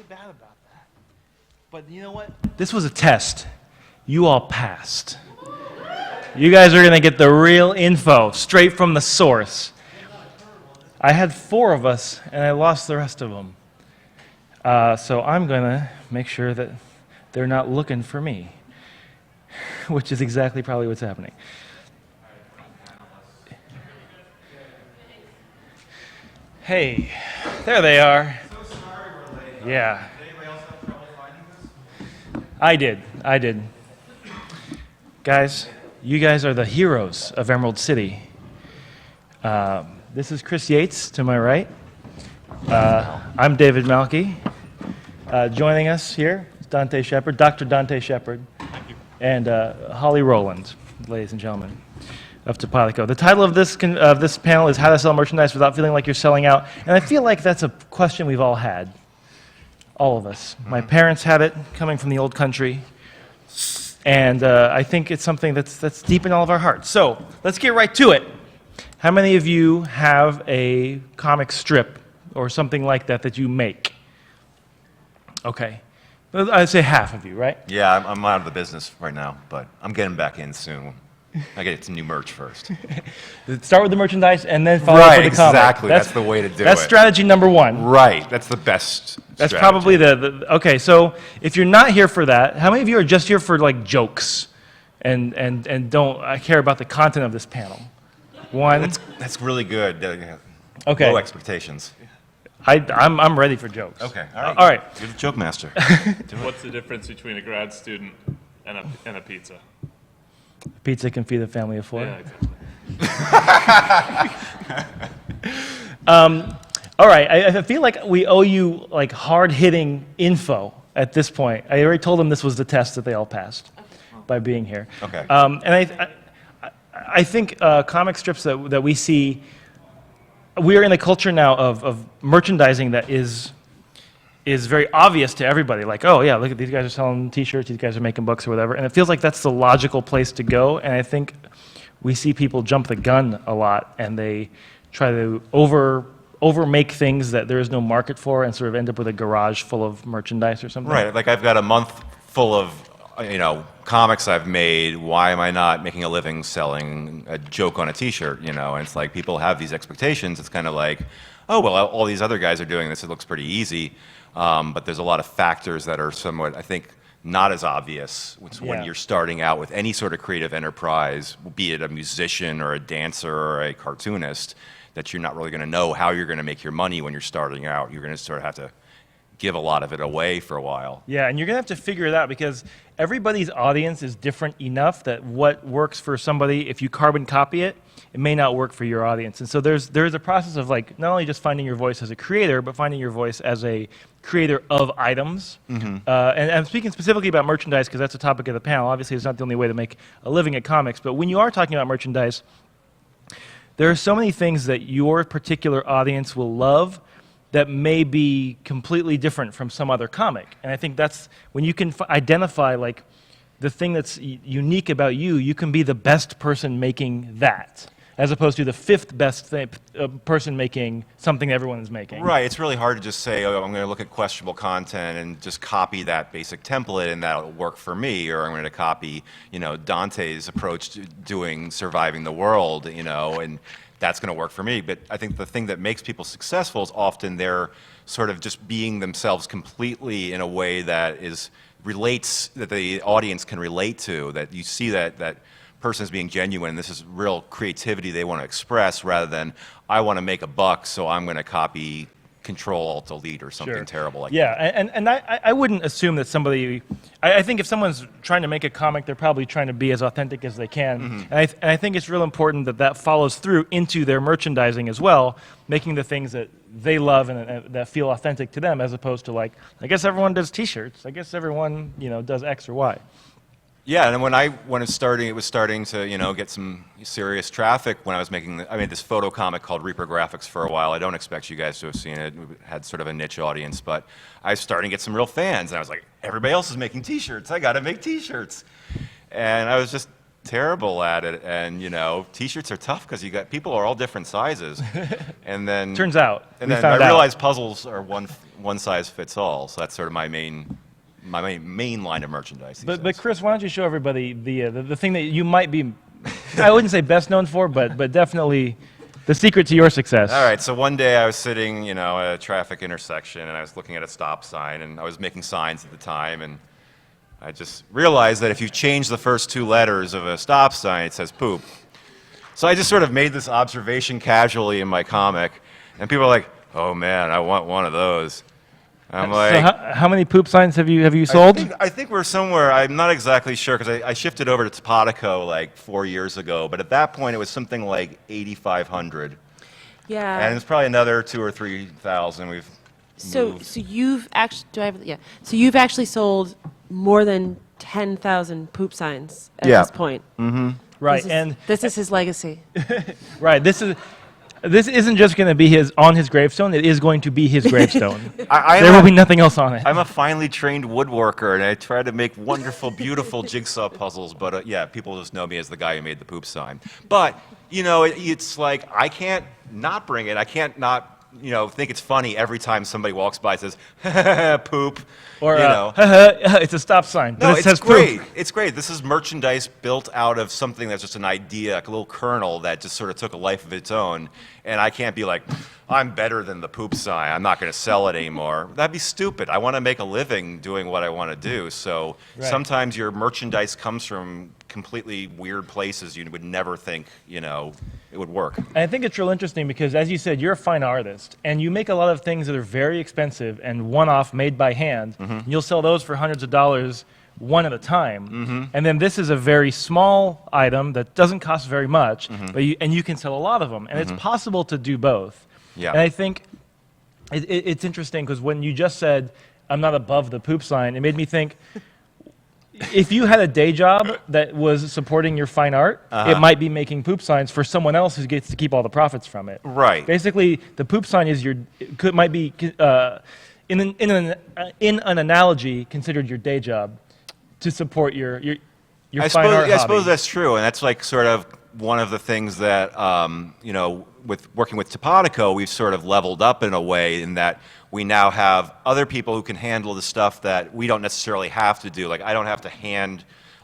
really bad about that. But you know what? This was a test. You all passed. You guys are going to get the real info, straight from the source. I had 4 of us, and I lost the rest of them. So I'm going to make sure that they're not looking for me, which is exactly probably what's happening. Hey, there they are. So sorry we're late. Yeah. Did anybody else have trouble finding this? I did. Guys, you guys are the heroes of Emerald City. This is Chris Yates to my right. I'm David Malky. Joining us here is Dante Shepard, Dr. Dante Shepard. Thank you. And Holly Rowland, ladies and gentlemen, of Topalico. The title of this panel is How to Sell Merchandise Without Feeling Like You're Selling Out. And I feel like that's a question we've all had. All of us. My parents had it, coming from the old country. And I think it's something that's deep in all of our hearts. So let's get right to it. How many of you have a comic strip or something like that you make? Okay. I'd say half of you, right? Yeah, I'm out of the business right now, but I'm getting back in soon. I get some new merch first. Start with the merchandise and then follow up with the comic. Exactly. That's the way to do it. That's strategy number 1. Right. That's the best That's strategy. probably okay, so if you're not here for that, how many of you are just here for like jokes and don't care about the content of this panel? 1. That's really good. Okay. Low expectations. I'm ready for jokes. Okay. All right. All right. You're the joke master. What's the difference between a grad student and a pizza? Pizza can feed a family of 4. Yeah, exactly. All right, I feel like we owe you like hard-hitting info at this point. I already told them this was the test that they all passed by being here. Okay. And I think comic strips that we see, we are in a culture now of merchandising that is very obvious to everybody. Like, oh yeah, look at these guys are selling T-shirts, these guys are making books or whatever. And it feels like that's the logical place to go. And I think we see people jump the gun a lot, and they try to over-make things that there is no market for, and sort of end up with a garage full of merchandise or something. Right. Like I've got a month full of comics I've made. Why am I not making a living selling a joke on a T-shirt? And it's like people have these expectations. It's kind of like, oh well, all these other guys are doing this. It looks pretty easy. But there's a lot of factors that are somewhat, I think, not as obvious when you're starting out with any sort of creative enterprise, be it a musician or a dancer or a cartoonist, that you're not really going to know how you're going to make your money when you're starting out. You're going to sort of have to give a lot of it away for a while. Yeah, and you're going to have to figure it out because everybody's audience is different enough that what works for somebody, if you carbon copy it, it may not work for your audience. And so there is a process of like not only just finding your voice as a creator, but finding your voice as a creator of items. Mm-hmm. And I'm speaking specifically about merchandise because that's the topic of the panel. Obviously, it's not the only way to make a living at comics, but when you are talking about merchandise, there are so many things that your particular audience will love that may be completely different from some other comic. And I think that's when you can identify like the thing that's unique about you, you can be the best person making that, as opposed to the 5th best person making something everyone is making. Right. It's really hard to just say, oh, I'm going to look at questionable content and just copy that basic template and that'll work for me, or I'm going to copy, Dante's approach to doing Surviving the World, and that's going to work for me. But I think the thing that makes people successful is often they're sort of just being themselves completely in a way that that the audience can relate to, that you see that person is being genuine. This is real creativity they want to express rather than I want to make a buck, so I'm going to copy Control-Alt-Delete or something terrible like that. Yeah, and I wouldn't assume that somebody, I think if someone's trying to make a comic, they're probably trying to be as authentic as they can. Mm-hmm. And I think it's real important that follows through into their merchandising as well, making the things that they love and that feel authentic to them, as opposed to like, I guess everyone does T-shirts. I guess everyone, does X or Y. Yeah, and when it was starting to get some serious traffic. When I made this photo comic called Reaper Graphics for a while. I don't expect you guys to have seen it. It had sort of a niche audience, but I was starting to get some real fans, and I was like, everybody else is making T-shirts. I got to make T-shirts, and I was just terrible at it, and t-shirts are tough because people are all different sizes, and then Turns out, and we then found I out. realized puzzles are one size fits all. So that's sort of my main line of merchandise. these But days. Chris, why don't you show everybody the thing that you might be, I wouldn't say best known for, but definitely the secret to your success. All right, so one day I was sitting, at a traffic intersection, and I was looking at a stop sign, and I was making signs at the time, and I just realized that if you change the first two letters of a stop sign, it says poop. So I just sort of made this observation casually in my comic, and people are like, "Oh man, I want one of those." I'm like, So how many poop signs have you sold? I think we're somewhere, I'm not exactly sure, because I shifted over to Topatico like 4 years ago, but at that point it was something like 8,500. Yeah. And it's probably another 2,000 or 3,000 we've moved. So you've actually So you've actually sold more than 10,000 poop signs at Yeah. this point. Right, This is his legacy. right. This isn't just going to be on his gravestone. It is going to be his gravestone. There will be nothing else on it. I'm a finely trained woodworker, and I try to make wonderful, beautiful jigsaw puzzles, but yeah, people just know me as the guy who made the poop sign. But, it's like, I can't not bring it. I can't not, think it's funny every time somebody walks by and says, poop, Or it's a stop sign. No, but it it's says great. poop. It's great. This is merchandise built out of something that's just an idea, like a little kernel that just sort of took a life of its own. And I can't be like, I'm better than the poop sign. I'm not going to sell it anymore. That'd be stupid. I want to make a living doing what I want to do. So sometimes your merchandise comes from completely weird places you would never think, it would work. And I think it's real interesting because, as you said, you're a fine artist, and you make a lot of things that are very expensive and one-off, made by hand. And you'll sell those for hundreds of dollars one at a time. And then this is a very small item that doesn't cost very much, but you can sell a lot of them. And it's possible to do both. Yeah. And I think it's interesting because when you just said, I'm not above the poop sign, it made me think, if you had a day job that was supporting your fine art, it might be making poop signs for someone else who gets to keep all the profits from it. Right. Basically, the poop sign is might be in an analogy considered your day job to support your fine art I suppose hobby. that's true, and that's like sort of one of the things that with working with Topatico, we've sort of leveled up in a way in that we now have other people who can handle the stuff that we don't necessarily have to do. Like I don't have to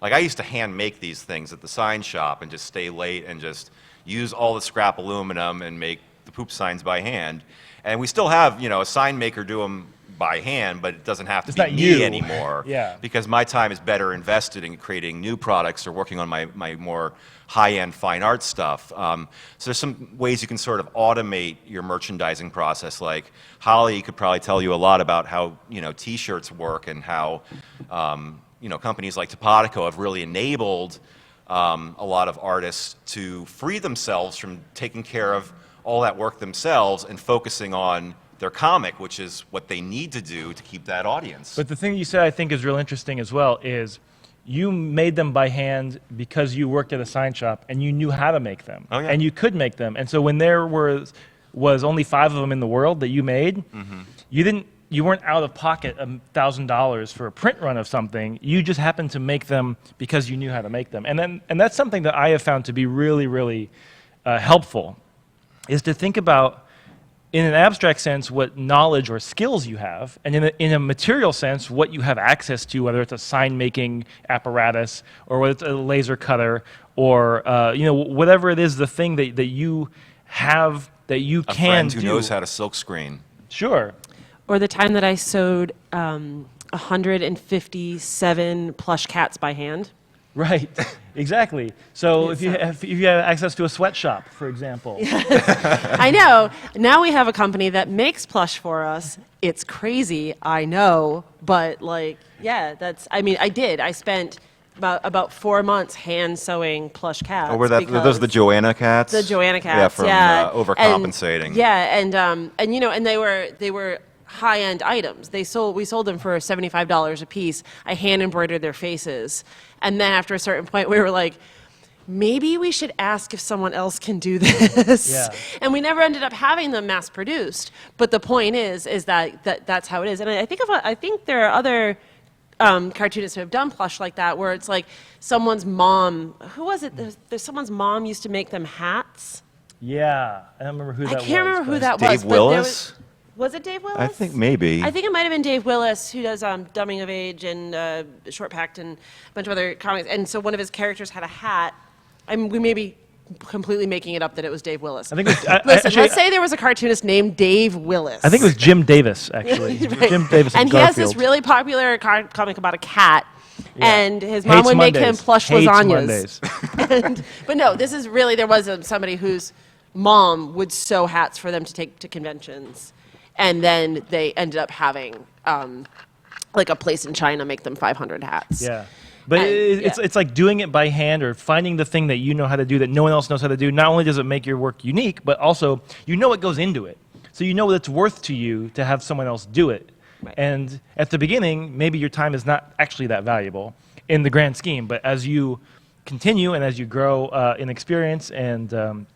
I used to hand make these things at the sign shop and just stay late and just use all the scrap aluminum and make the poop signs by hand. And we still have, a sign maker do them by hand, but it doesn't have to It's be not me you. anymore. Yeah. Because my time is better invested in creating new products or working on my more high-end fine art stuff. So there's some ways you can sort of automate your merchandising process. Like Holly could probably tell you a lot about how T-shirts work and how companies like Topatico have really enabled a lot of artists to free themselves from taking care of all that work themselves and focusing on their comic, which is what they need to do to keep that audience. But the thing you said I think is real interesting as well is you made them by hand because you worked at a sign shop and you knew how to make them. Oh, yeah. And you could make them. And so when there was only 5 of them in the world that you made, you weren't out of pocket $1,000 for a print run of something. You just happened to make them because you knew how to make them. And that's something that I have found to be really, really helpful, is to think about, in an abstract sense, what knowledge or skills you have, and in a material sense, what you have access to, whether it's a sign-making apparatus or whether it's a laser cutter or whatever it is, the thing that you have that you a can friend do. who knows how to silk screen. Sure. Or the time that I sewed 157 plush cats by hand. Right. Exactly. So if you have access to a sweatshop, for example. I know. Now we have a company that makes plush for us. It's crazy, I know, but I did. I spent about 4 months hand sewing plush cats. Oh, those are the Joanna cats? The Joanna cats, yeah. From overcompensating. And they were high-end items. We sold them for $75 a piece. I hand embroidered their faces. And then after a certain point, we were like, maybe we should ask if someone else can do this. Yeah. And we never ended up having them mass-produced. But the point is that that's how it is. And I think there are other cartoonists who have done plush like that, where it's like someone's mom. Who was it? There's someone's mom used to make them hats. Yeah, I don't remember who that was. I can't remember who but- that Dave was. but there Willis? Was it Dave Willis? I think maybe. I think it might have been Dave Willis, who does Dumbing of Age and Short Pact and a bunch of other comics. And so one of his characters had a hat. We may be completely making it up that it was Dave Willis. I think it was, Listen, actually, let's say there was a cartoonist named Dave Willis. I think it was Jim Davis, actually. Right. Jim Davis and and he has this Garfield. really popular comic about a cat. Yeah. And his mom Hates would make him Mondays. plush Hates lasagnas. Mondays. But no, this is really, there was somebody whose mom would sew hats for them to take to conventions. And then they ended up having like a place in China make them 500 hats. Yeah. But And- it's like doing it by hand or finding the thing that you know how to do that no one else knows how to do. Not only does it make your work unique, but also you know what goes into it. So you know what it's worth to you to have someone else do it. Right. And at the beginning, maybe your time is not actually that valuable in the grand scheme. But as you continue and as you grow in experience and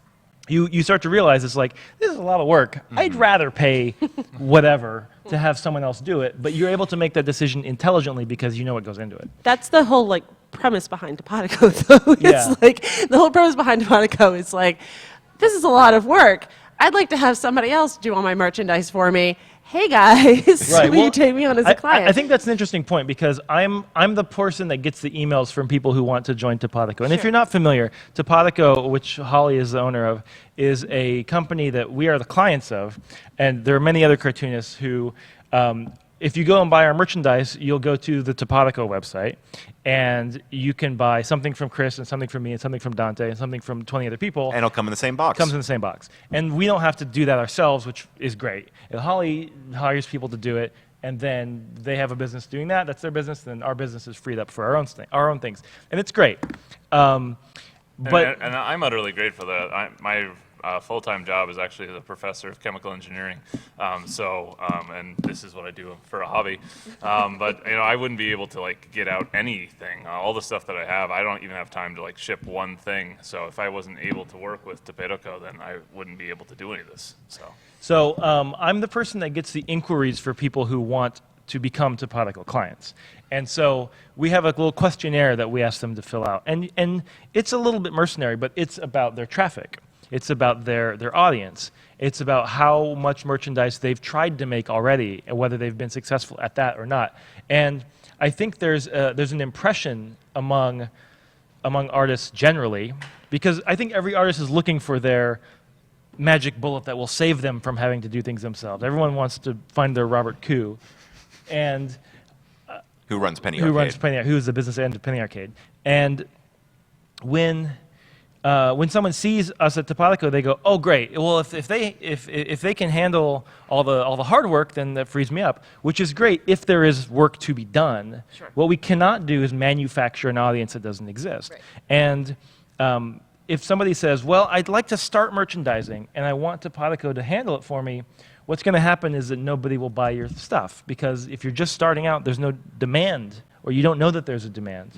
you start to realize it's like, this is a lot of work. I'd rather pay whatever to have someone else do it. But you're able to make that decision intelligently because you know what goes into it. That's the whole like premise behind Topodico, though. Yeah. It's like the whole premise behind Topodico is like, this is a lot of work. I'd like to have somebody else do all my merchandise for me. Hey guys, will well, you take me on as a client? I think that's an interesting point because I'm the person that gets the emails from people who want to join Topodico. And if Sure. you're not familiar, Topodico, which Holly is the owner of, is a company that we are the clients of. And there are many other cartoonists who, if you go and buy our merchandise, you'll go to the Topodico website and you can buy something from Chris and something from me and something from Dante and something from 20 other people. And it'll come in the same box. Comes in the same box. And we don't have to do that ourselves, which is great. And Holly hires people to do it, and then they have a business doing that. That's their business. Then our business is freed up for our own things. And it's great. But And I'm utterly grateful for that. My full-time job is actually as a professor of chemical engineering. And this is what I do for a hobby. But I wouldn't be able to like get out anything. All the stuff that I have, I don't even have time to like ship one thing. So if I wasn't able to work with Topodico, then I wouldn't be able to do any of this. So I'm the person that gets the inquiries for people who want to become Topodico clients. And so we have a little questionnaire that we ask them to fill out. And it's a little bit mercenary, but it's about their traffic. It's about their audience. It's about how much merchandise they've tried to make already and whether they've been successful at that or not. And I think there's an impression among artists generally, because I think every artist is looking for their magic bullet that will save them from having to do things themselves. Everyone wants to find their Robert Koo, and Who runs Penny Arcade? who's the business end of Penny Arcade. And when someone sees us at Topodico, they go, "Oh, great! Well, if they can handle all the hard work, then that frees me up." Which is great if there is work to be done. Sure. What we cannot do is manufacture an audience that doesn't exist. Right. And if somebody says, "Well, I'd like to start merchandising, and I want Topodico to handle it for me," what's going to happen is that nobody will buy your stuff because if you're just starting out, there's no demand, or you don't know that there's a demand.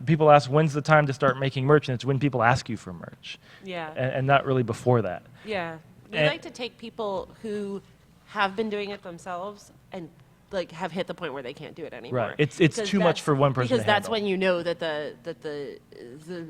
People ask, when's the time to start making merch? And it's when people ask you for merch, Yeah. and not really before that. Yeah. We And- like to take people who have been doing it themselves and like have hit the point where they can't do it anymore. Right. It's Because too much that's- for one person Because to that's handle. when you know that the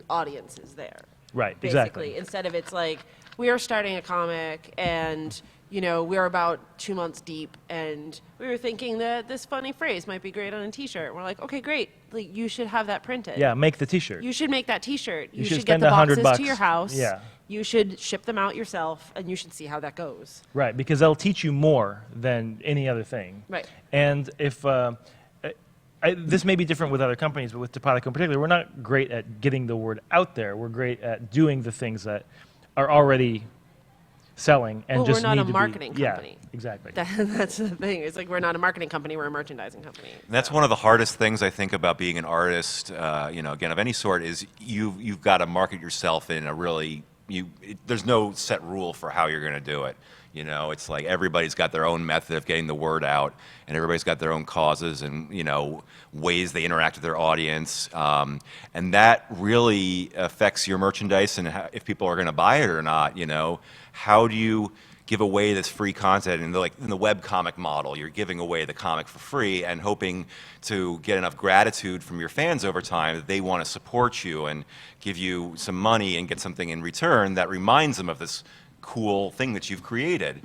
audience is there. Right, Basically. exactly. Instead of it's like, we are starting a comic and we're about 2 months deep and we were thinking that this funny phrase might be great on a t-shirt. We're like, okay, great. Like you should have that printed. Yeah, make the T-shirt. You should make that T-shirt. You should should get spend the $100 boxes to your house. Yeah. You should ship them out yourself, and you should see how that goes. Right, because they'll teach you more than any other thing. Right. And if this may be different with other companies, but with Topodico in particular, we're not great at getting the word out there. We're great at doing the things that are already selling and Well, just we're not need a to marketing be, company. Yeah, exactly. That's the thing. It's like we're not a marketing company. We're a merchandising company. And that's one of the hardest things I think about being an artist, again, of any sort, is you've got to market yourself in a really, there's no set rule for how you're going to do it. It's like everybody's got their own method of getting the word out, and everybody's got their own causes and, ways they interact with their audience. And that really affects your merchandise and if people are going to buy it or not. How do you give away this free content in the web comic model. You're giving away the comic for free and hoping to get enough gratitude from your fans over time that they want to support you and give you some money and get something in return that reminds them of this cool thing that you've created.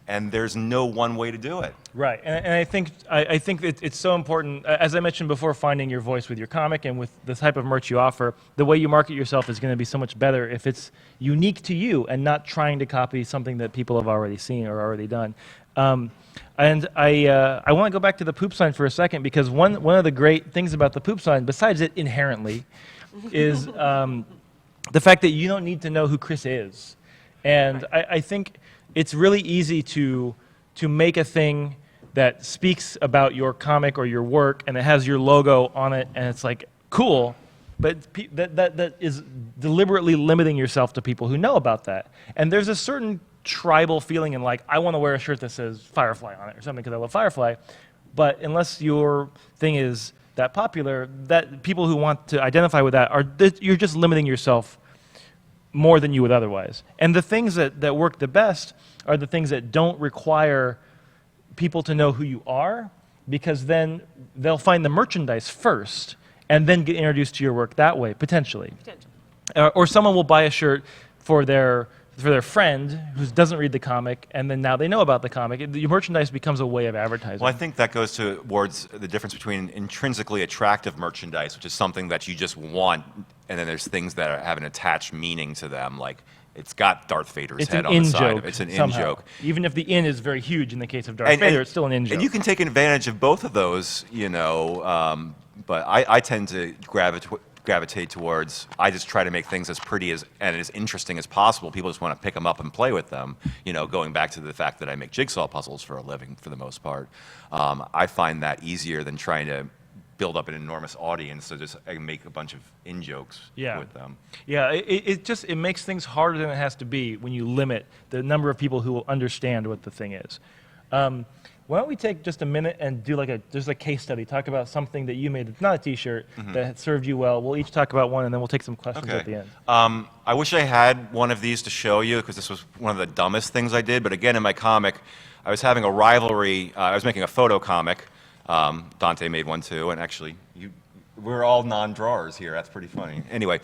And there's no one way to do it. Right, and I think it's so important. As I mentioned before, finding your voice with your comic and with the type of merch you offer, the way you market yourself is going to be so much better if it's unique to you and not trying to copy something that people have already seen or already done. And I want to go back to the poop sign for a second, because one of the great things about the poop sign, besides it inherently, is the fact that you don't need to know who Chris is. And I think it's really easy to make a thing that speaks about your comic or your work, and it has your logo on it, and it's like, cool, but that is deliberately limiting yourself to people who know about that. And there's a certain tribal feeling in, like, I want to wear a shirt that says Firefly on it or something because I love Firefly, but unless your thing is that popular, that people who want to identify with that you're just limiting yourself more than you would otherwise. And the things that work the best are the things that don't require people to know who you are, because then they'll find the merchandise first and then get introduced to your work that way, potentially. Or someone will buy a shirt for their friend who doesn't read the comic, and then now they know about the comic. Your merchandise becomes a way of advertising. Well, I think that goes towards the difference between intrinsically attractive merchandise, which is something that you just want, and then there's things that have an attached meaning to them, like it's got Darth Vader's head on the side of it. It's an in joke. Even if the in is very huge in the case of Darth Vader, it's still an in joke. And you can take advantage of both of those, you know, but I tend to gravitate towards, I just try to make things as pretty and as interesting as possible. People just want to pick them up and play with them, you know, going back to the fact that I make jigsaw puzzles for a living for the most part. I find that easier than trying to build up an enormous audience, so just I can make a bunch of in-jokes with them. Yeah, it makes things harder than it has to be when you limit the number of people who will understand what the thing is. Why don't we take just a minute and do just a case study, talk about something that you made that's not a t-shirt, that served you well. We'll each talk about one, and then we'll take some questions at the end. I wish I had one of these to show you, because this was one of the dumbest things I did, but again, in my comic, I was having a rivalry. I was making a photo comic. Dante made one too, and actually, we're all non-drawers here. That's pretty funny. Anyway,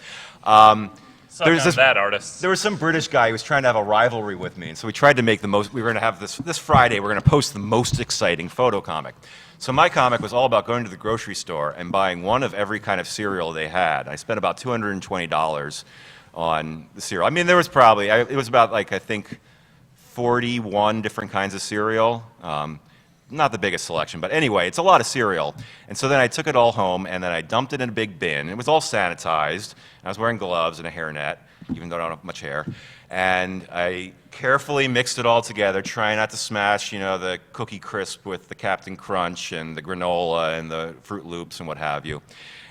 there was some British guy who was trying to have a rivalry with me, and so we tried to make the most. We were going to have this Friday. We're going to post the most exciting photo comic. So my comic was all about going to the grocery store and buying one of every kind of cereal they had. I spent about $220 on the cereal. I mean, there was probably it was about, like, I think 41 different kinds of cereal. Not the biggest selection, but anyway, it's a lot of cereal. And so then I took it all home, and then I dumped it in a big bin. It was all sanitized. I was wearing gloves and a hairnet, even though I don't have much hair. And I carefully mixed it all together, trying not to smash, you know, the Cookie Crisp with the Captain Crunch and the granola and the Fruit Loops and what have you.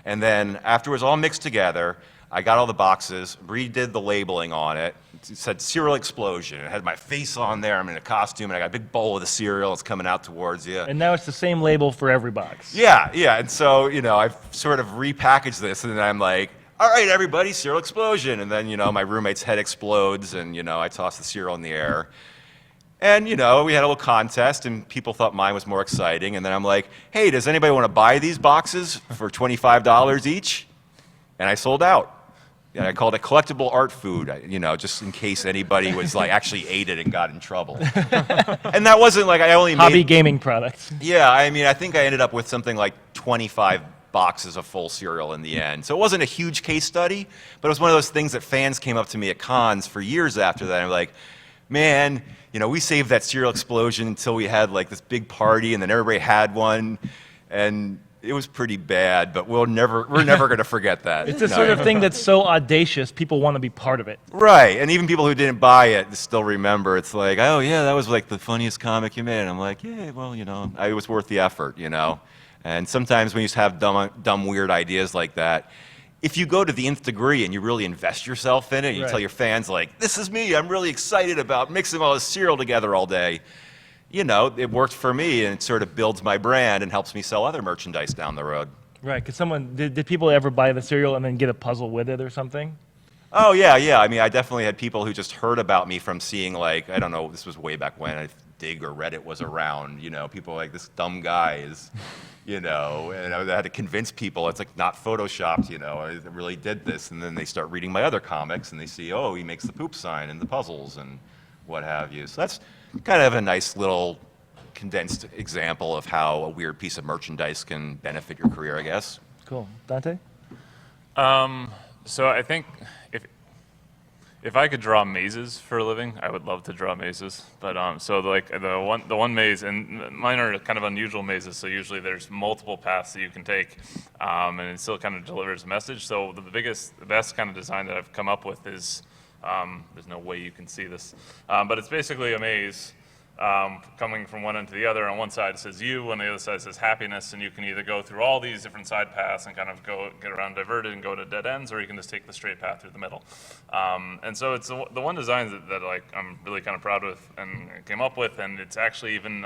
And then after it was all mixed together, I got all the boxes, redid the labeling on it. It said Cereal Explosion. It had my face on there. I'm in a costume, and I got a big bowl of the cereal. It's coming out towards you. And now it's the same label for every box. Yeah. And so, you know, I've sort of repackaged this, and then I'm like, all right, everybody, Cereal Explosion. And then, you know, my roommate's head explodes, and, you know, I toss the cereal in the air. And, you know, we had a little contest, and people thought mine was more exciting. And then I'm like, hey, does anybody want to buy these boxes for $25 each? And I sold out. And I called it collectible art food, you know, just in case anybody was like actually ate it and got in trouble. And that wasn't like I only hobby gaming products. Yeah, I mean, I think I ended up with something like 25 boxes of full cereal in the end. So it wasn't a huge case study, but it was one of those things that fans came up to me at cons for years after that. And like, man, you know, we saved that Cereal Explosion until we had like this big party, and then everybody had one, and it was pretty bad, but we're never going to forget that. It's the sort of thing that's so audacious, people want to be part of it. Right, and even people who didn't buy it still remember. It's like, oh yeah, that was like the funniest comic you made. And I'm like, yeah, well, you know, it was worth the effort, you know. And sometimes when you have dumb, weird ideas like that, if you go to the nth degree and you really invest yourself in it, and you tell your fans, like, this is me, I'm really excited about mixing all this cereal together all day, you know, it worked for me, and it sort of builds my brand and helps me sell other merchandise down the road. Right, because did people ever buy the cereal and then get a puzzle with it or something? Oh yeah, yeah. I mean, I definitely had people who just heard about me from seeing, like, I don't know, this was way back when Dig or Reddit was around. You know, people like, this dumb guy is, you know, and I had to convince people it's like not photoshopped. You know, I really did this, and then they start reading my other comics and they see, oh, he makes the poop sign and the puzzles and what have you. So that's kind of a nice little condensed example of how a weird piece of merchandise can benefit your career, I guess. Cool. Dante? So I think if I could draw mazes for a living, I would love to draw mazes. But so like the one maze, and mine are kind of unusual mazes. So usually there's multiple paths that you can take, and it still kind of delivers a message. So the best kind of design that I've come up with is there's no way you can see this, but it's basically a maze. Coming from one end to the other. On one side it says you, on the other side it says happiness, and you can either go through all these different side paths and kind of get around diverted and go to dead ends, or you can just take the straight path through the middle. And so it's the one design that like I'm really kind of proud with and came up with, and it's actually even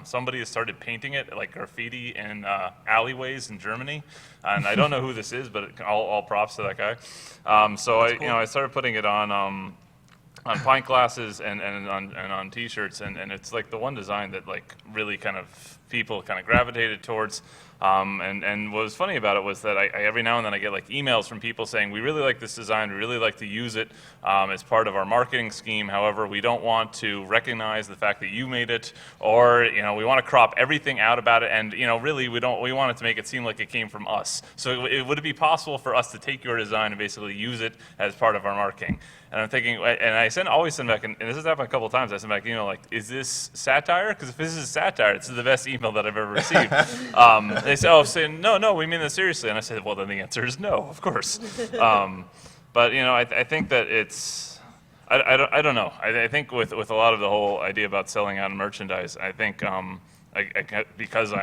somebody has started painting it like graffiti in alleyways in Germany, and I don't know who this is, but all props to that guy. So I started putting it on pint glasses and on T-shirts, and it's like the one design that like really kind of people kind of gravitated towards. And what was funny about it was that I every now and then I get like emails from people saying, we really like this design, we really like to use it as part of our marketing scheme. However, we don't want to recognize the fact that you made it, or we want to crop everything out about it, and really we want it to make it seem like it came from us. So would it be possible for us to take your design and basically use it as part of our marketing? And I'm thinking, and I always send back, and this has happened a couple of times, I send back, like, is this satire? Because if this is satire, it's the best email that I've ever received. They say, no, we mean this seriously. And I said, well, then the answer is no, of course. But, I think that it's, I don't know. I think with a lot of the whole idea about selling out merchandise, I think because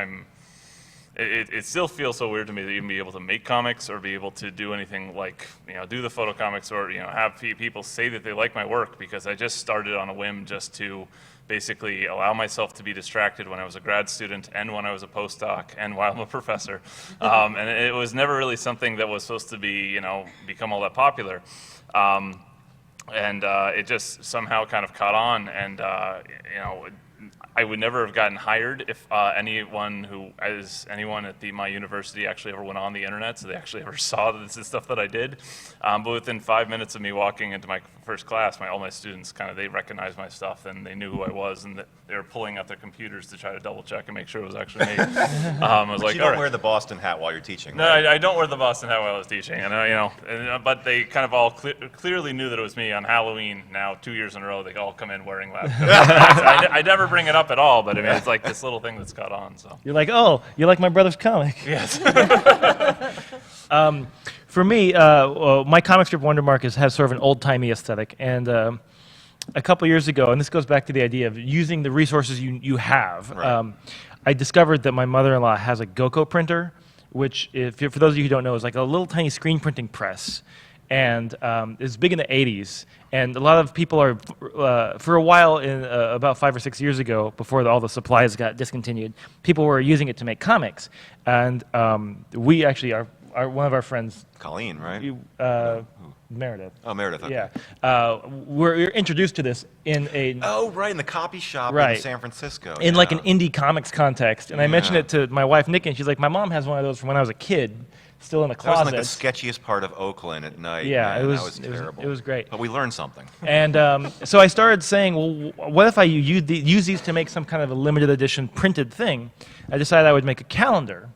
it still feels so weird to me to even be able to make comics or be able to do anything like, do the photo comics or, have people say that they like my work, because I just started on a whim just to basically allow myself to be distracted when I was a grad student and when I was a postdoc and while I'm a professor. And it was never really something that was supposed to be, become all that popular. And it just somehow kind of caught on, and, I would never have gotten hired if anyone at my university actually ever went on the internet, so they actually ever saw this is stuff that I did. But within 5 minutes of me walking into my first class, all my students they recognized my stuff, and they knew who I was, and they were pulling out their computers to try to double check and make sure it was actually me. I was like, you don't wear the Boston hat while you're teaching. No, right? I don't wear the Boston hat while I was teaching, and but they kind of all clearly knew that it was me on Halloween. Now 2 years in a row, they all come in wearing lab coats. I never bring it up at all, but I mean, it's like this little thing that's caught on. So You're like, oh, you like my brother's comic? yes. For me, my comic strip Wondermark has sort of an old-timey aesthetic, and a couple years ago, and this goes back to the idea of using the resources you have, Right. I discovered that my mother-in-law has a GoCo printer, which, for those of you who don't know, is like a little tiny screen printing press, and it's big in the 80s. And a lot of people are, for a while, about 5 or 6 years ago, before all the supplies got discontinued, people were using it to make comics. And we actually are one of our friends, Colleen, right? Meredith. Oh, Meredith. Okay. Yeah, we're introduced to this in a Oh, right, in the copy shop Right. in San Francisco. in like an yeah. indie comics context. And I mentioned it to my wife Nikki, and she's like, "My mom has one of those from when I was a kid, still in the That was closet." like the sketchiest part of Oakland at night. Yeah, man. it was That was terrible. it was great. But we learned something. And so I started saying, well, what if I use these to make some kind of a limited edition printed thing? I decided I would make a calendar,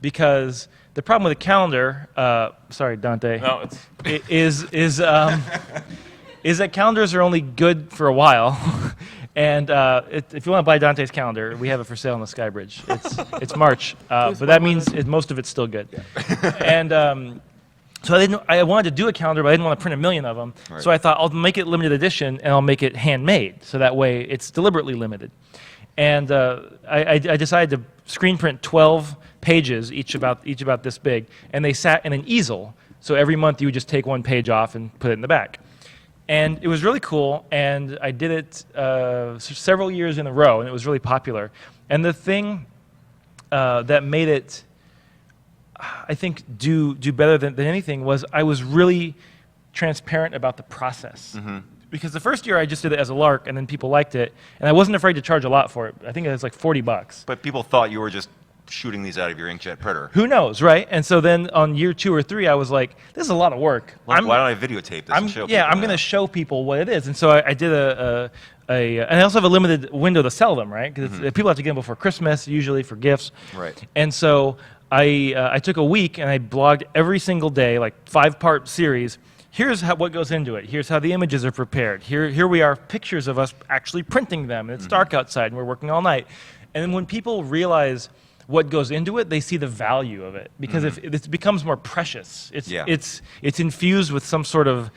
because the problem with a calendar, sorry, Dante, No, it's is that calendars are only good for a while. And if you want to buy Dante's calendar, we have it for sale on the Sky Bridge. It's March, but that means most of it's still good. And so I wanted to do a calendar, but I didn't want to print 1 million of them. Right. So I thought I'll make it limited edition, and I'll make it handmade, so that way it's deliberately limited. And I decided to screen print 12 pages, each about this big, and they sat in an easel. So every month you would just take one page off and put it in the back. And it was really cool, and I did it several years in a row, and it was really popular. And the thing that made it I think do better than anything was I was really transparent about the process. Because the first year I just did it as a lark, and then people liked it, and I wasn't afraid to charge a lot for it. I think it was like $40. But people thought you were just shooting these out of your inkjet printer. Who knows, right? And so then on year 2 or 3, I was like, this is a lot of work. Why don't I videotape this and show people? Yeah, I'm going to show people what it is. And so I did and I also have a limited window to sell them, right? Because people have to get them before Christmas, usually for gifts. Right. And so I took a week and I blogged every single day, like 5-part series. Here's what goes into it. Here's how the images are prepared. Here we are, pictures of us actually printing them. And it's dark outside and we're working all night. And then when people realize what goes into it, they see the value of it, because if it becomes more precious. It's infused with some sort of,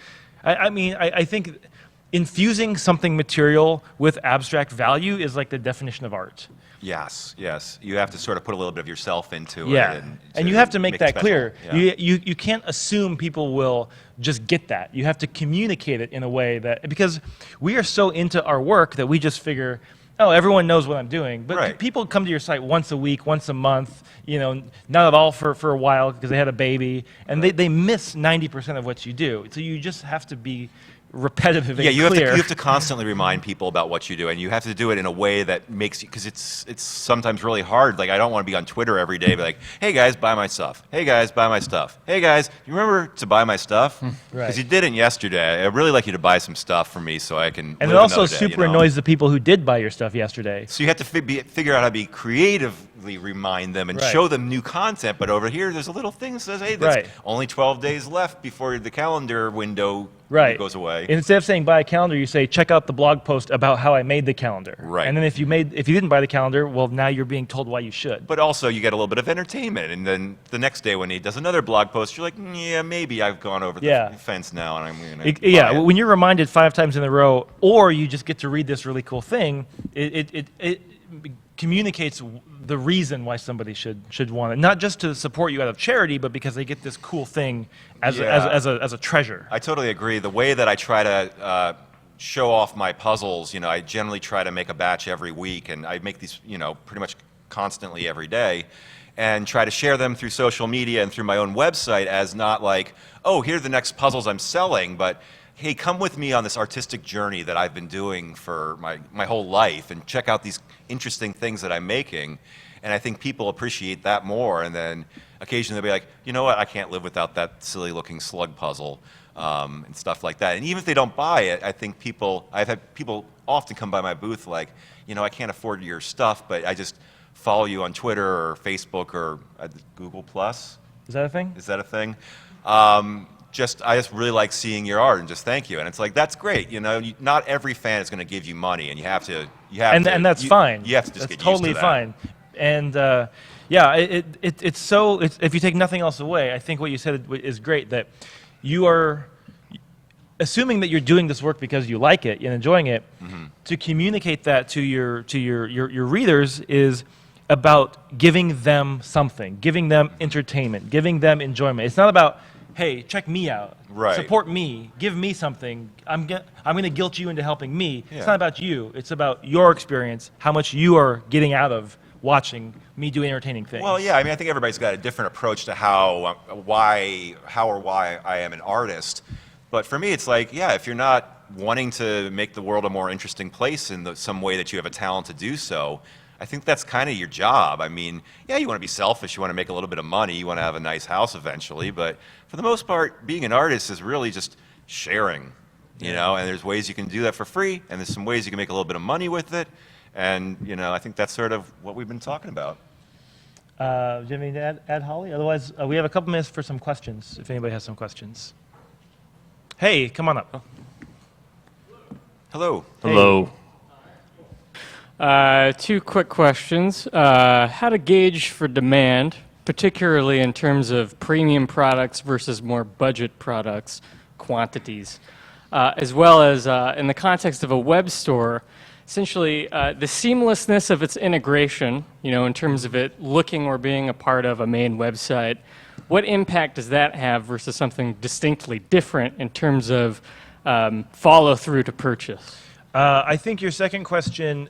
I think infusing something material with abstract value is like the definition of art. Yes, yes. You have to sort of put a little bit of yourself into Yeah, it. and you have to make that it special. clear. Yeah. You can't assume people will just get that. You have to communicate it in a way that, because we are so into our work that we just figure, oh, everyone knows what I'm doing. But Right. people come to your site once a week, once a month, not at all for a while because they had a baby, and they miss 90% of what you do. So you just have to be repetitive and you clear. have to constantly remind people about what you do, and you have to do it in a way that makes you, because it's sometimes really hard. Like, I don't want to be on Twitter every day, be like, hey guys, buy my stuff. Hey guys, buy my stuff. Hey guys, you remember to buy my stuff? Because you didn't yesterday. I'd really like you to buy some stuff for me so I can. And it live also another day, super annoys the people who did buy your stuff yesterday. So you have to figure out how to be creatively remind them and Right. show them new content. But over here, there's a little thing that says, hey, there's Right. only 12 days left before the calendar window Right. goes away. Instead of saying buy a calendar, you say check out the blog post about how I made the calendar. Right. And then if you didn't buy the calendar, well, now you're being told why you should. But also, you get a little bit of entertainment. And then the next day when he does another blog post, you're like, yeah, maybe I've gone over Yeah. the fence now and I'm going to Yeah, when you're reminded 5 times in a row, or you just get to read this really cool thing, it communicates the reason why somebody should want it. Not just to support you out of charity, but because they get this cool thing as a treasure. I totally agree. The way that I try to show off my puzzles, I generally try to make a batch every week, and I make these, pretty much constantly every day, and try to share them through social media and through my own website as not like, oh, here are the next puzzles I'm selling, but hey, come with me on this artistic journey that I've been doing for my whole life and check out these interesting things that I'm making. And I think people appreciate that more. And then occasionally they'll be like, you know what, I can't live without that silly looking slug puzzle and stuff like that. And even if they don't buy it, I think I've had people often come by my booth like, I can't afford your stuff, but I just follow you on Twitter or Facebook or Google Plus. Is that a thing? Is that a thing? I just really like seeing your art and just thank you. And it's like, that's great. Not every fan is going to give you money, and you have to. And that's fine. You have to just that's get totally used to that. fine. And if you take nothing else away, I think what you said is great. That you are assuming that you're doing this work because you like it and enjoying it. To communicate that to your readers is about giving them something, giving them entertainment, giving them enjoyment. It's not about, hey, check me out, Right. support me, give me something. I'm going to guilt you into helping me. Yeah. It's not about you. It's about your experience, how much you are getting out of watching me do entertaining things. Well, yeah. I mean, I think everybody's got a different approach to how or why I am an artist. But for me, it's like, yeah, if you're not wanting to make the world a more interesting place in some way that you have a talent to do so, I think that's kind of your job. I mean, yeah, you want to be selfish, you want to make a little bit of money, you want to have a nice house eventually, but for the most part, being an artist is really just sharing, and there's ways you can do that for free, and there's some ways you can make a little bit of money with it, and, I think that's sort of what we've been talking about. Do you have anything to add, Holly? Otherwise, we have a couple minutes for some questions, if anybody has some questions. Hey, come on up. Hello. Hello. 2 quick questions. How to gauge for demand, particularly in terms of premium products versus more budget products, quantities, as well as in the context of a web store, essentially the seamlessness of its integration, in terms of it looking or being a part of a main website. What impact does that have versus something distinctly different in terms of follow through to purchase? I think your second question,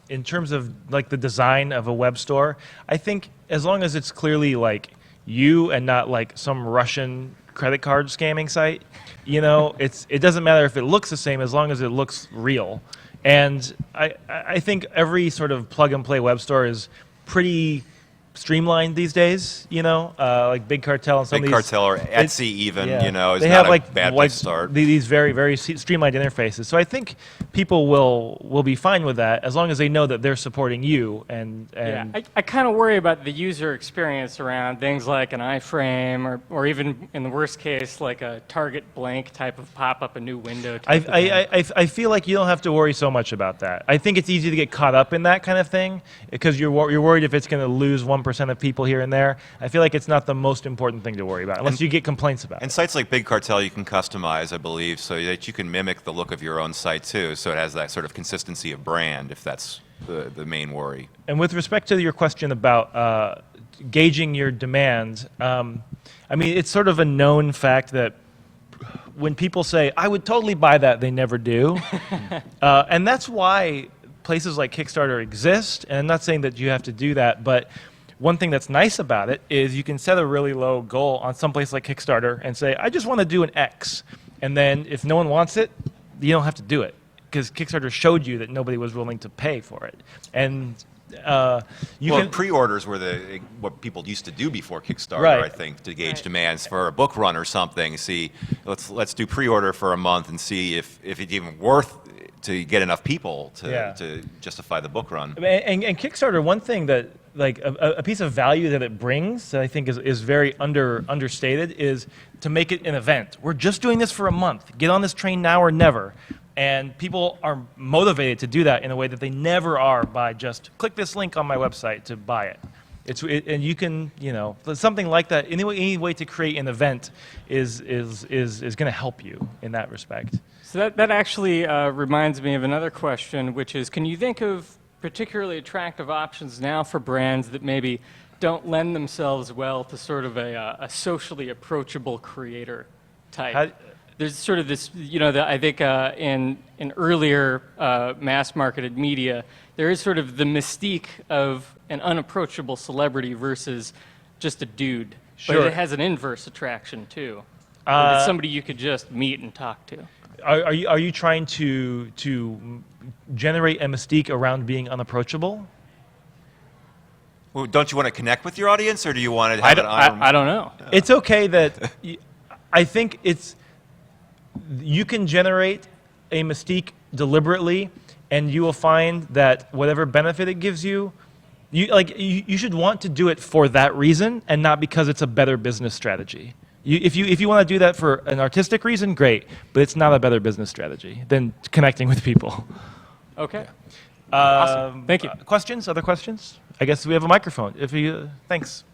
in terms of like the design of a web store, I think as long as it's clearly like you and not like some Russian credit card scamming site. You know, it doesn't matter if it looks the same as long as it looks real. And I think every sort of plug and play web store is pretty streamlined these days, you know, like Big Cartel and some of Big these. Cartel or Etsy even, Yeah. you know, is they not have a like bad place to start. these very, very streamlined interfaces. So I think people will be fine with that as long as they know that they're supporting you. And Yeah, I kind of worry about the user experience around things like an iframe or even in the worst case, like a target blank type of pop up a new window type of thing. I feel like you don't have to worry so much about that. I think it's easy to get caught up in that kind of thing because you're worried if it's going to lose 1% of people here and there. I feel like it's not the most important thing to worry about unless you get complaints about And it. sites like Big Cartel you can customize, I believe, so that you can mimic the look of your own site too, so it has that sort of consistency of brand, if that's the main worry. And with respect to your question about gauging your demand, I mean, it's sort of a known fact that when people say, I would totally buy that, they never do. And that's why places like Kickstarter exist. And I'm not saying that you have to do that, but one thing that's nice about it is you can set a really low goal on some place like Kickstarter and say, I just want to do an X. And then if no one wants it, you don't have to do it because Kickstarter showed you that nobody was willing to pay for it. And you Well, can pre-orders were what people used to do before Kickstarter, Right. I think, to gauge demands for a book run or something. See, let's do pre-order for a month and see if it's even worth to get enough people to justify the book run. And Kickstarter, one thing that like a piece of value that it brings that I think is very understated is to make it an event. We're just doing this for a month. Get on this train now or never. And people are motivated to do that in a way that they never are by just click this link on my website to buy it. And you can, you know, something like that. Any way to create an event is going to help you in that respect. So that actually reminds me of another question, which is, can you think of particularly attractive options now for brands that maybe don't lend themselves well to sort of a socially approachable creator type? There's sort of this, you know, I think in earlier mass-marketed media, there is sort of the mystique of an unapproachable celebrity versus just a dude. Sure. But it has an inverse attraction, too. That it's somebody you could just meet and talk to. Are you trying to generate a mystique around being unapproachable? Well, don't you want to connect with your audience, or do you want to have I don't know. It's okay that I think you can generate a mystique deliberately, and you will find that whatever benefit it gives you, you should want to do it for that reason and not because it's a better business strategy. If you want to do that for an artistic reason, great, but it's not a better business strategy than connecting with people. Okay. Awesome. Thank you. Questions? Other questions? I guess we have a microphone. Thanks.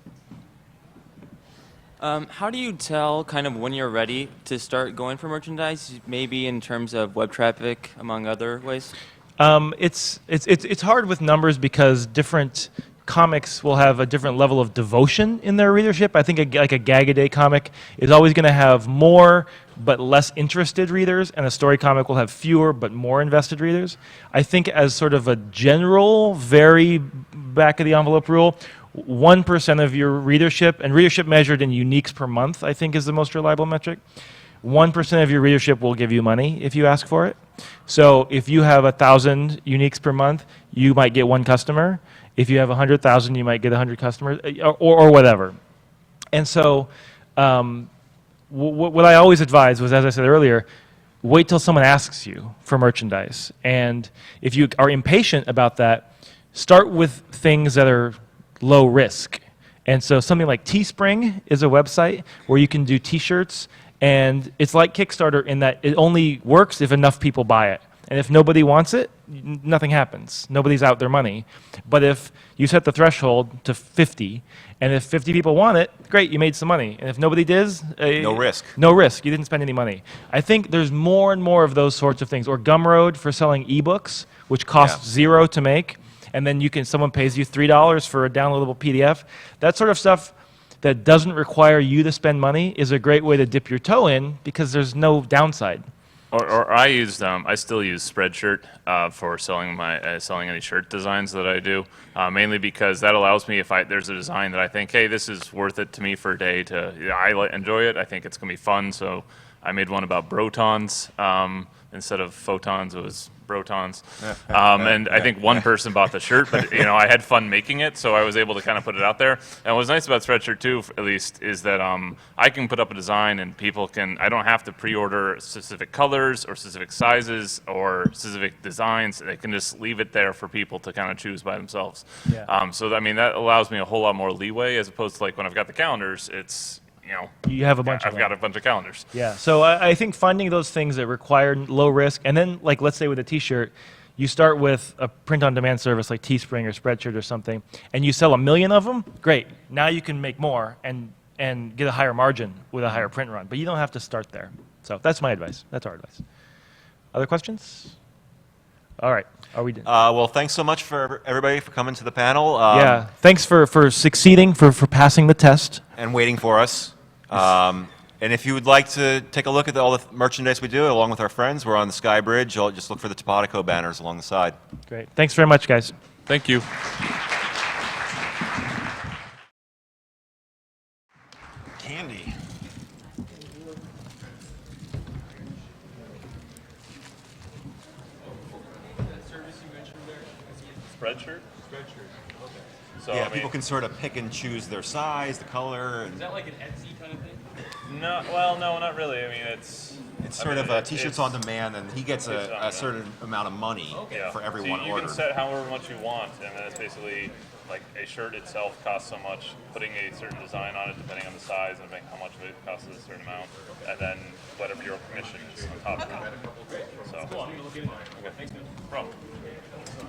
How do you tell kind of when you're ready to start going for merchandise, maybe in terms of web traffic, among other ways? It's hard with numbers because different comics will have a different level of devotion in their readership. I think like a Gag-A-Day comic is always going to have more but less interested readers, and a story comic will have fewer but more invested readers. I think as sort of a general, very back-of-the-envelope rule, 1% of your readership, and readership measured in uniques per month, I think is the most reliable metric. 1% of your readership will give you money if you ask for it. So if you have 1,000 uniques per month, you might get one customer. If you have 100,000, you might get 100 customers, or whatever. And so what I always advise was, as I said earlier, wait till someone asks you for merchandise. And if you are impatient about that, start with things that are low risk. And so something like Teespring is a website where you can do T-shirts, and it's like Kickstarter in that it only works if enough people buy it. And if nobody wants it, nothing happens. Nobody's out their money. But if you set the threshold to 50, and if 50 people want it, great, you made some money. And if nobody does, No risk. No risk. You didn't spend any money. I think there's more and more of those sorts of things. Or Gumroad for selling ebooks, which costs $0 to make, and then someone pays you $3 for a downloadable PDF. That sort of stuff that doesn't require you to spend money is a great way to dip your toe in because there's no downside. Or I used I still use Spreadshirt for selling any shirt designs that I do, mainly because that allows me, if there's a design that I think, hey, this is worth it to me for a day enjoy it, I think it's gonna be fun, so I made one about brotons. Instead of photons, it was brotons. And I think one person bought the shirt, but I had fun making it, so I was able to kind of put it out there. And what's nice about Spreadshirt too, at least, is that I can put up a design and I don't have to pre-order specific colors or specific sizes or specific designs. They can just leave it there for people to kind of choose by themselves. Yeah. So I mean, that allows me a whole lot more leeway as opposed to like when I've got the calendars, it's, You have a bunch of I've got a bunch of calendars. Yeah, so I think finding those things that require low risk, and then like let's say with a T-shirt, you start with a print-on-demand service like Teespring or Spreadshirt or something, and you sell 1 million of them. Great, now you can make more and get a higher margin with a higher print run, but you don't have to start there. So that's my advice. That's our advice. Other questions? All right, are we done? Well, thanks so much for everybody for coming to the panel. Yeah, thanks for succeeding, for passing the test. And waiting for us. And if you would like to take a look at all the merchandise we do, along with our friends, we're on the Sky Bridge. I'll just look for the Topatico banners along the side. Great. Thanks very much, guys. Thank you. Candy. Spreadshirt? So, Yeah, people can sort of pick and choose their size, the color, and like an Etsy kind of thing? No, well, no, not really. I mean, it's sort of T-shirts on demand, and he gets a certain amount of money for every one you order. can set however much you want, and then it's basically like a shirt itself costs so much, putting a certain design on it depending on the size and depending how much of it costs a certain amount, and then whatever your commission is on top of that. So, okay. Thanks, man. No problem.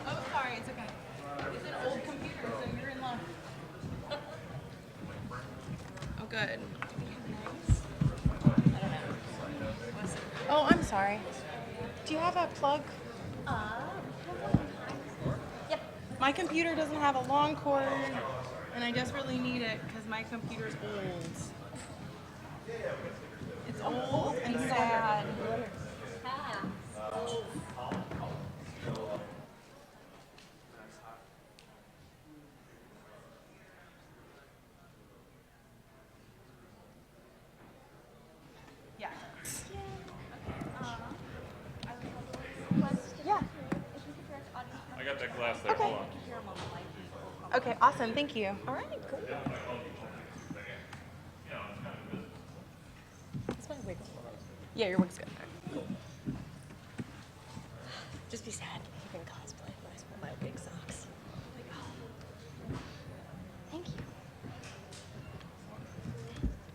Oh, sorry, it's okay. It's an old computer, so you're in luck. Oh, good. Oh, I'm sorry. Do you have a plug? Yep. My computer doesn't have a long cord, and I desperately need it because my computer's old. It's old and sad. Yeah. Yeah. I got that glass there. Hold on. Okay, awesome. Thank you. All right, cool. Is my wig on? Yeah, your wig's good. Cool. Just be sad if you can cosplay when I pull my big socks. Thank you.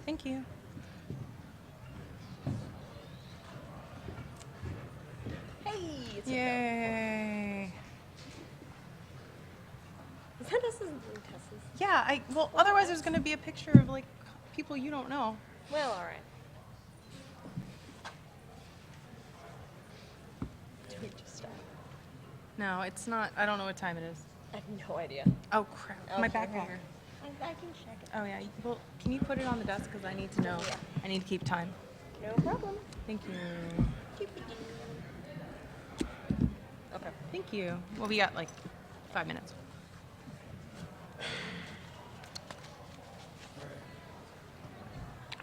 Thank you. Hey, it's Yay. Is that us and Tessa's? Yeah, well, otherwise there's going to be a picture of, like, people you don't know. Well, all right. Do we just stop? No, it's not. I don't know what time it is. I have no idea. Oh, crap. My backpack. I can check it. Oh, yeah. Well, can you put it on the desk? Because I need to know. Yeah. I need to keep time. No problem. Thank you. Okay. Thank you. Well, we got like 5 minutes.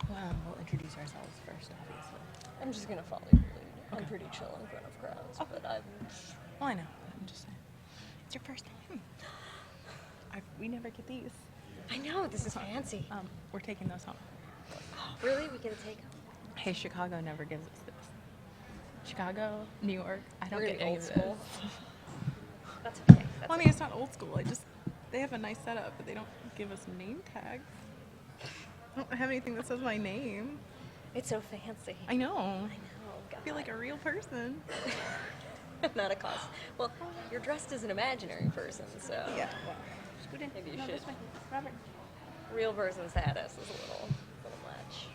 We'll introduce ourselves first, obviously. I'm just gonna follow your lead. I'm pretty chill in front of crowds, but I'm. Well, I know. I'm just saying. It's your first time. We never get these. I know, this is fancy. We're taking those home. Really? We get to take them? Hey, Chicago never gives us this. Chicago, New York, I don't We're get gonna any old of school. this. That's okay. Well, I mean, it's not old school. They have a nice setup, but they don't give us name tags. I don't have anything that says my name. It's so fancy. I know. I know. I feel like a real person. Not a cost. Well, you're dressed as an imaginary person, so. Yeah. Well, scoot in. Maybe you No, should. this way. Robert. Real person status is a little much.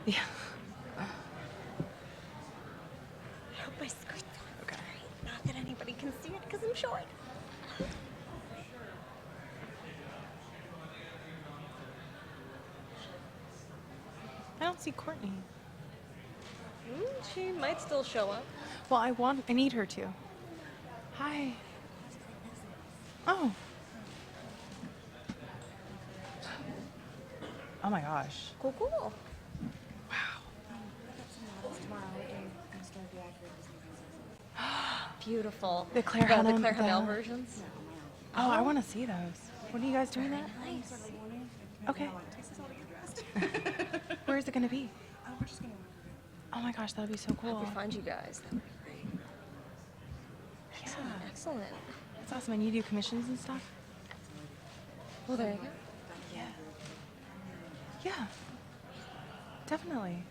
Yeah. I hope my skirt's on. Okay. Not that anybody can see it because I'm short. don't see Courtney. She might still show up. Well, I need her to. Hi. Oh. Oh my gosh. Cool, cool. Beautiful. The Claire the Hunnam- Claire Hunnell the- versions. Oh, I want to see those. When are you guys doing that? Nice. Okay. Where is it going to be? Oh my gosh, that would be so cool. We find you guys. That would be great. Excellent. Excellent. That's awesome. And you do commissions and stuff? Well, there you go. Yeah. Yeah. Definitely.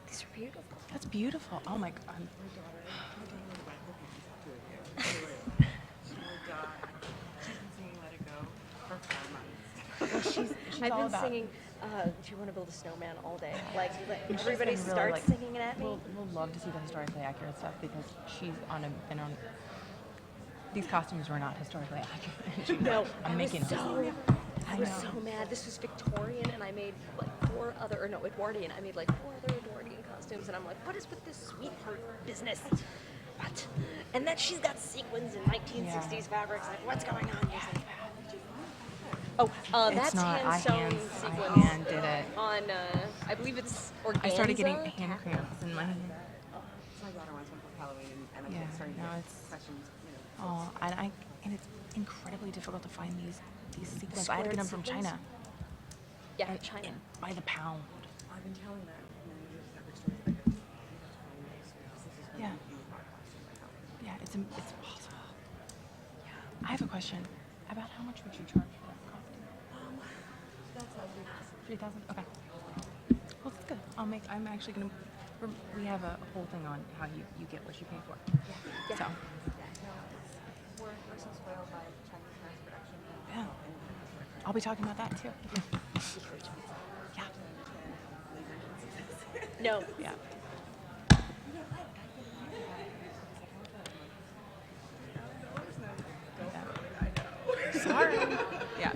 These are beautiful. That's beautiful. Oh my god. I've all been about- singing, Do you want to build a snowman all day? Like She's everybody been really, starts like, singing it at me. We'll love to see the historically accurate stuff because she's been on. These costumes were not historically accurate. No, I'm making them. I was so mad. This was Victorian, and I made like Edwardian. I made like 4 other Edwardian costumes, and I'm like, what is with this sweetheart business? What? And then she's got sequins in 1960s fabrics. Like, what's going on? That's not. I hand-sewn hand sequins did it. on, I believe it's organza. I started getting hand cramps in my hand. My daughter wants one for Halloween, and I'm Yeah, starting to no, get it's- questions. Oh, and it's incredibly difficult to find these sequins. I had to get them from Squared China. Yeah, China. By the pound. I've been telling that manager of fabric stores that it's Yeah. Yeah, it's awesome. Yeah. I have a question. About how much would you charge for that costume? That's how 3,000? Okay. Well, that's good. I'm actually gonna, we have a whole thing on how you get what you pay for. Yeah. So, we're so spoiled by Chinese mass production. yeah. I'll be talking about that too. Yeah. No. Yeah. Sorry. Yeah.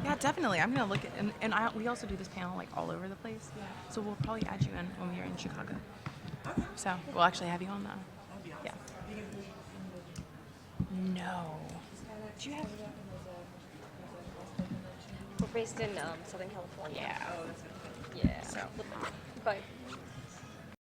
Yeah, definitely. I'm gonna look at and we also do this panel like all over the place. Yeah. So we'll probably add you in when we're in Chicago. So we'll actually have you on that. Yeah. No. Do you have? We're based in Southern California. Yeah. Yeah. So. Bye.